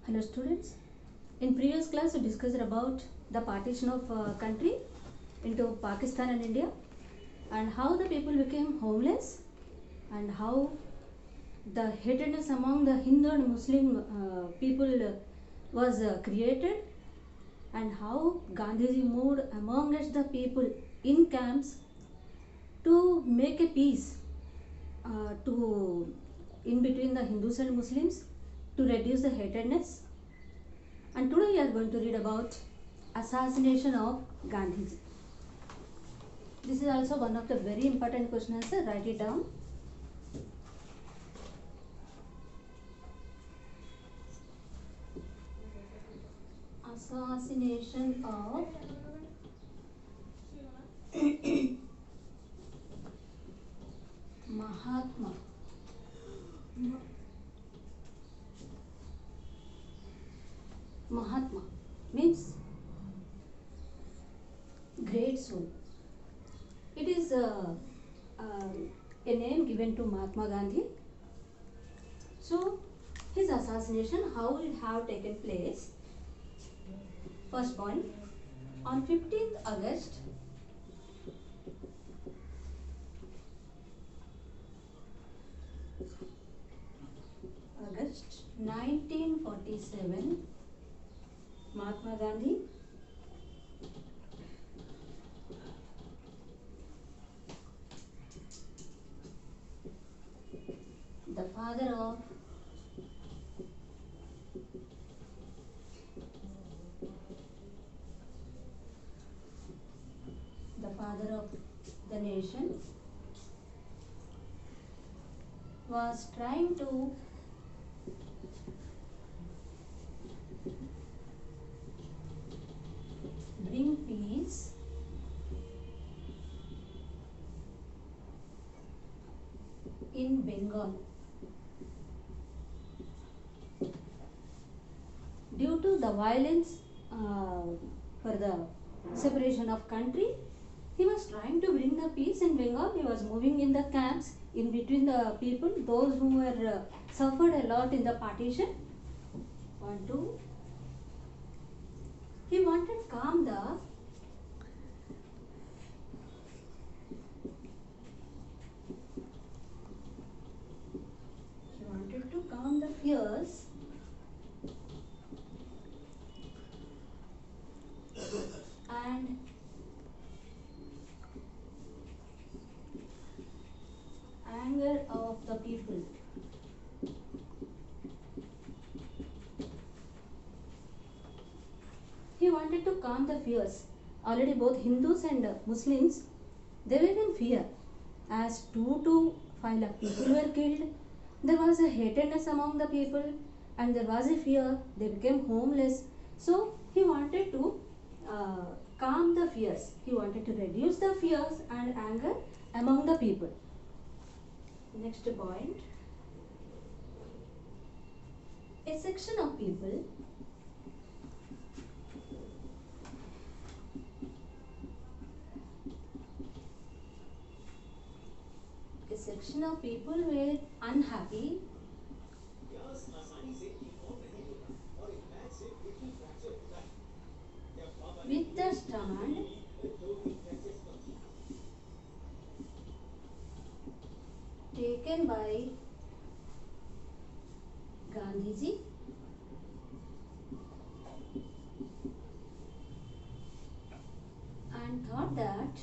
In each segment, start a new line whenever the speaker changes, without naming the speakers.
Hello students. In previous class we discussed about the partition of country into Pakistan and India and how the people became homeless and how the hatredness among the Hindu and Muslim people was created and how Gandhiji moved amongst the people in camps to make a peace to in between the Hindus and Muslims to reduce the hatredness. And today we are going to read about assassination of Gandhiji. This is also one of the very important questions. Write it down. Assassination of Mahatma. Mahatma means great soul. It is a name given to Mahatma Gandhi. So his assassination, how it have taken place? First point, on 15th August 1947, Mahatma Gandhi the father of the nation was trying to bring peace in Bengal. Due to the violence for the separation of country, he was trying to bring the peace in Bengal. He was moving in the camps in between the people, those who were suffered a lot in the partition. 1, 2. He wanted calm the fears and anger of the people. He wanted to calm the fears. Already both Hindus and Muslims, they were in fear as 2 to 5 lakh people were killed. There was a hatredness among the people and there was a fear. They became homeless. So he wanted to calm the fears. He wanted to reduce the fears and anger among the people. Next point. A section of people were unhappy with the stand taken by Gandhiji and thought that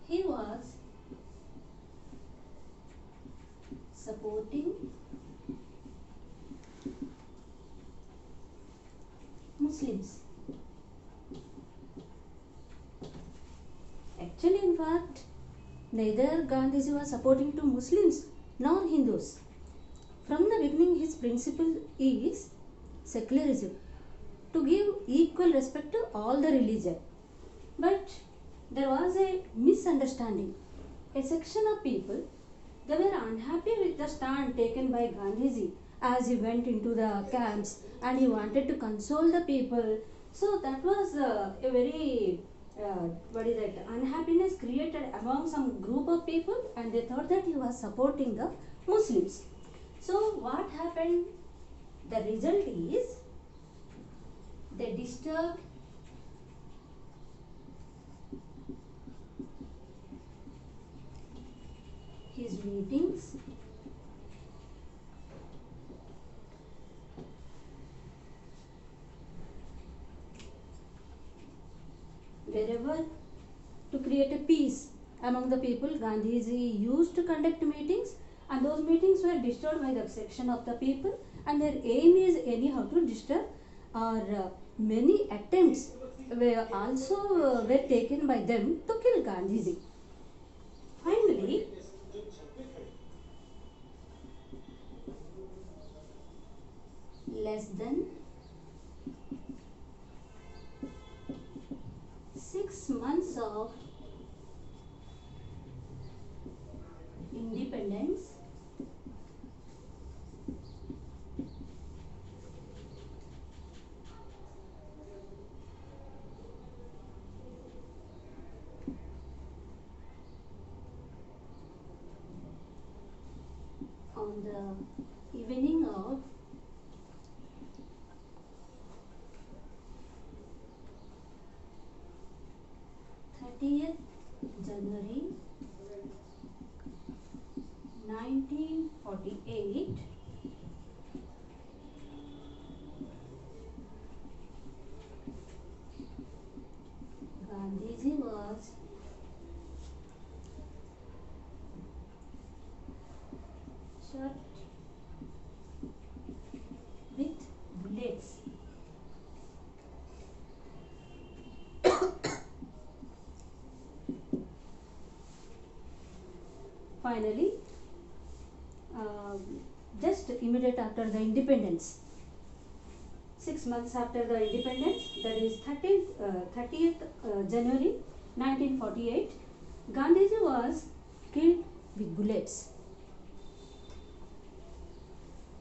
he was supporting Muslims. Actually, in fact, neither Gandhiji was supporting to Muslims nor Hindus. From the beginning, his principle is secularism, to give equal respect to all the religion. But there was a misunderstanding. A section of people, they were unhappy with the stand taken by Gandhiji as he went into the camps and he wanted to console the people. So that was a very what is that, unhappiness created among some group of people, and they thought that he was supporting the Muslims. So what happened? The result is they disturbed his meetings, wherever, to create a peace among the people. Gandhiji used to conduct meetings, and those meetings were disturbed by the section of the people, and their aim is anyhow to disturb, or many attempts were also were taken by them to kill Gandhiji. Finally, less than 6 months of independence, on the evening of 30th January 1948, Gandhiji was shot with bullets. Finally, just immediate after the independence, 6 months after the independence, that is 30th January 1948, Gandhiji was killed with bullets.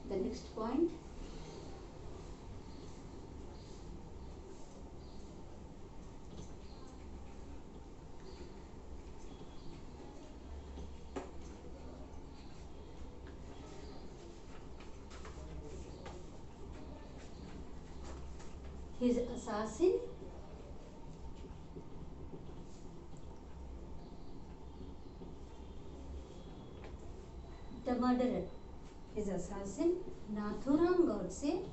The next point, his assassin, the murderer, his assassin Nathuram Godse,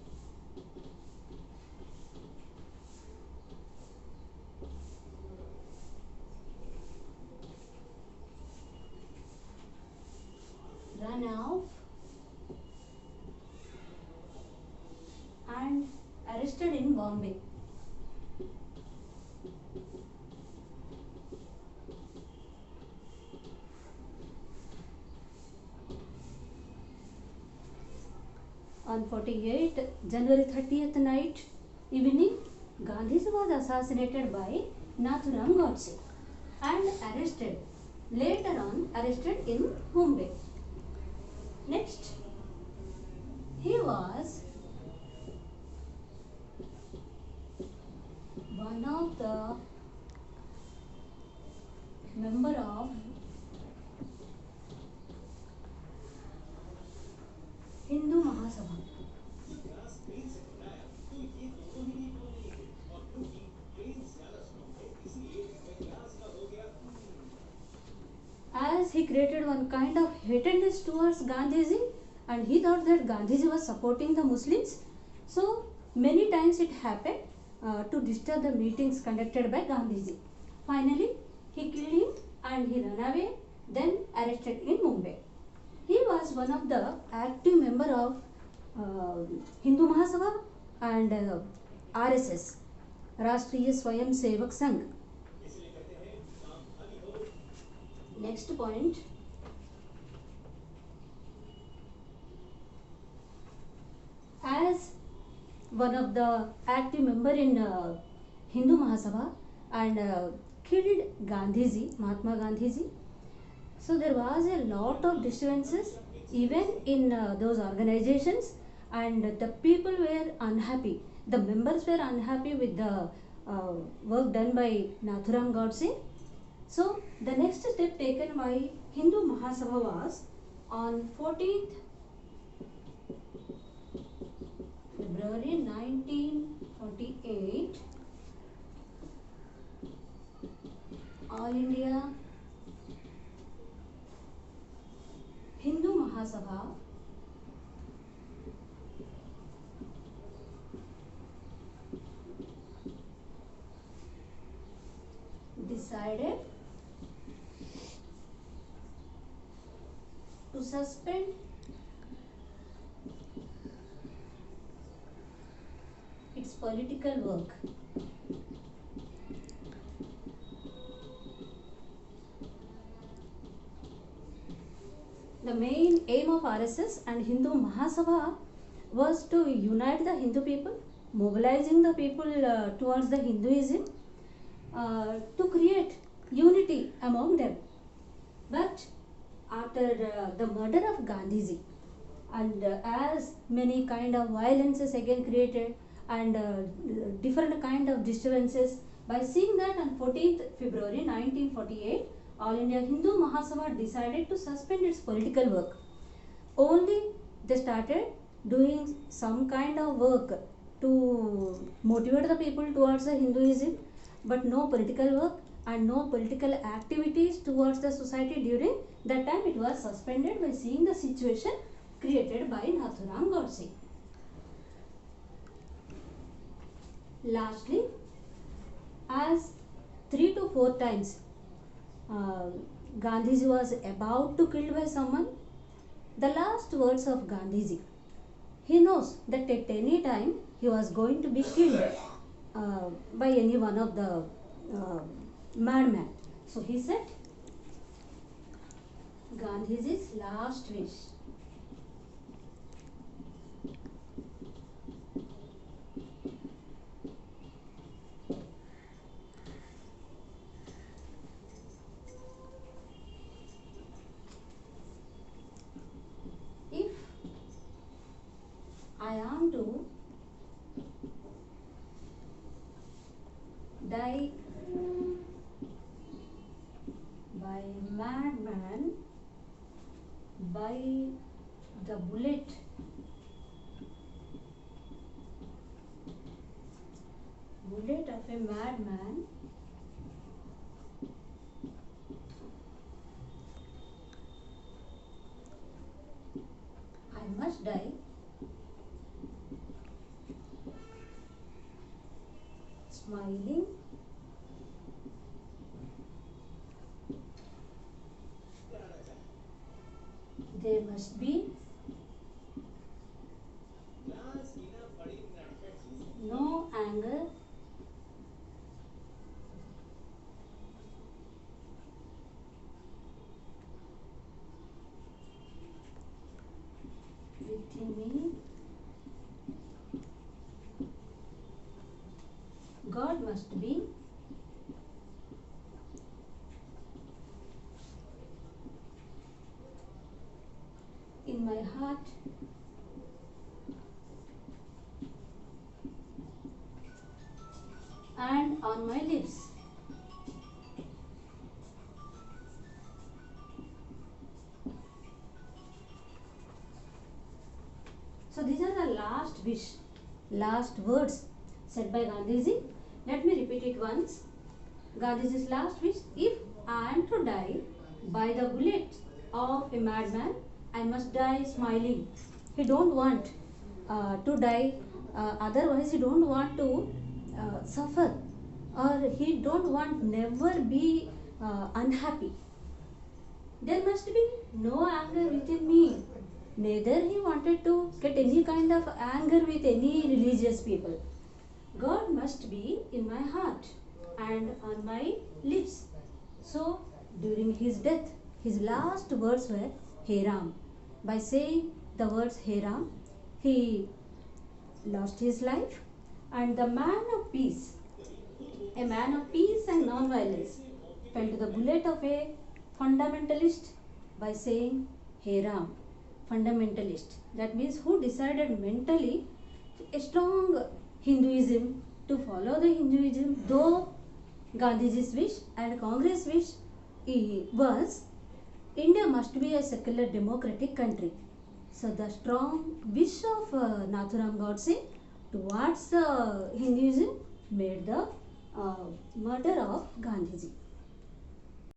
run off and arrested in Bombay. On 48th January 30th night evening, Gandhiji was assassinated by Nathuram Godse and arrested, later on arrested in Mumbai. Next, he was one of the member of Hindu Mahasabha. As he created one kind of hatredness towards Gandhiji, and he thought that Gandhiji was supporting the Muslims, so many times it happened to disturb the meetings conducted by Gandhiji. Finally, he killed him and he ran away, then arrested in Mumbai. He was one of the active member of Hindu Mahasabha and RSS, Rashtriya Swayam Sevak Sangh. Next point, as one of the active member in Hindu Mahasabha and killed Gandhiji, Mahatma Gandhiji. So there was a lot of disturbances even in those organizations, and the people were unhappy. The members were unhappy with the work done by Nathuram Godse. So the next step taken by Hindu Mahasabha was on 14th February 1948, All India Hindu Mahasabha decided to suspend its political work. The main aim of RSS and Hindu Mahasabha was to unite the Hindu people, mobilizing the people towards the Hinduism, to create unity among them. But after the murder of Gandhiji, and as many kind of violences again created, and different kind of disturbances, by seeing that on 14th February 1948, All India Hindu Mahasabha decided to suspend its political work. Only they started doing some kind of work to motivate the people towards the Hinduism, but no political work and no political activities towards the society. During that time it was suspended by seeing the situation created by Nathuram Godse. Lastly, as 3 to 4 times Gandhiji was about to killed by someone, the last words of Gandhiji, he knows that at any time he was going to be killed by any one of the madman. So he said, Gandhiji's last wish. If I am to die by madman, by the bullet of a madman, I must die smiling, there must be no anger within me. God must be in my heart, and on my lips. So these are the last wish, last words said by Gandhiji. Let me repeat it once. Gandhiji's last wish: if I am to die by the bullet of a madman, I must die smiling. He don't want to die, otherwise he don't want to suffer, or he don't want never be unhappy. There must be no anger within me. Neither he wanted to get any kind of anger with any religious people. God must be in my heart and on my lips. So during his death, his last words were Hey Ram. By saying the words Hey Ram, he lost his life, and the man of peace, a man of peace and non-violence, fell to the bullet of a fundamentalist by saying Hey Ram. Fundamentalist, that means who decided mentally a strong Hinduism to follow the Hinduism, though Gandhiji's wish and Congress wish was India must be a secular democratic country. So the strong wish of Nathuram Godse towards Hinduism made the murder of Gandhiji.